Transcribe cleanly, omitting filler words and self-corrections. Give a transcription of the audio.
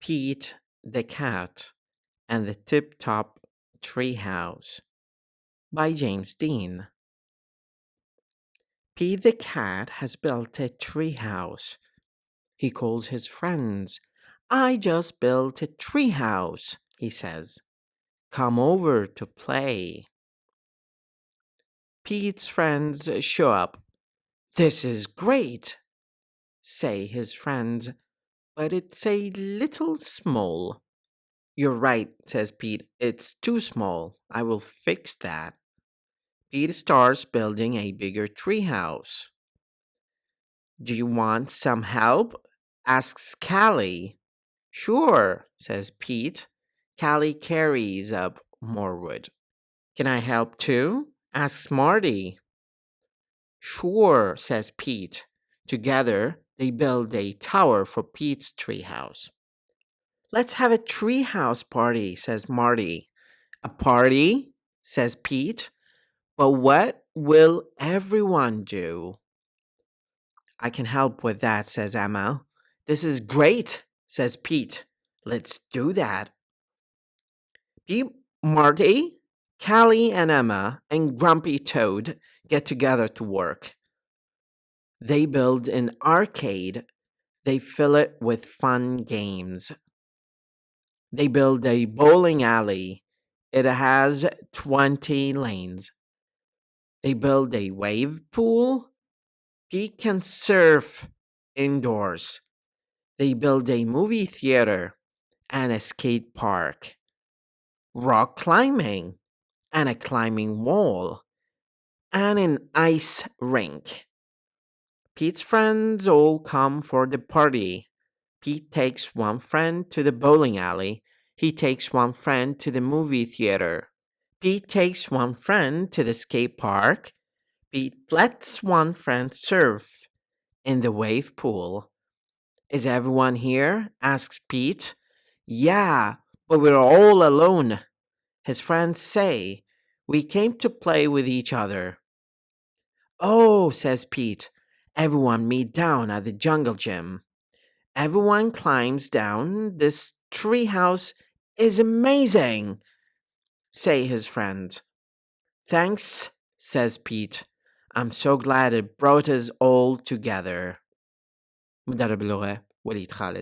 Pete the Cat and the Tip-Top Treehouse by James Dean. Pete the Cat has built a treehouse. He calls his friends. I just built a treehouse, he says. Come over to play. Pete's friends show up. This is great, say his friends, but it's a little small. You're right, says Pete. It's too small. I will fix that. Pete starts building a bigger treehouse. Do you want some help? Asks Callie. Sure, says Pete. Callie carries up more wood. Can I help too? Asks Marty. Sure, says Pete. Together, they build a tower for Pete's treehouse. Let's have a treehouse party, says Marty. A party? Says Pete. But what will everyone do? I can help with that, says Emma. This is great, says Pete. Let's do that. Pete, Marty, Callie, and Emma, and Grumpy Toad get together to work. They build an arcade. They fill it with fun games. They build a bowling alley. It has 20 lanes. They build a wave pool. Pete can surf indoors. They build a movie theater and a skate park, rock climbing and a climbing wall, and an ice rink. Pete's friends all come for the party. Pete takes one friend to the bowling alley. He takes one friend to the movie theater. Pete takes one friend to the skate park. Pete lets one friend surf in the wave pool. Is everyone here? Asks Pete. Yeah, but we're all alone. His friends say, we came to play with each other. Oh, says Pete. Everyone meet down at the jungle gym. Everyone climbs down. This treehouse is amazing, say his friends. Thanks, says Pete. I'm so glad it brought us all together. مدرب اللغة وليد خالد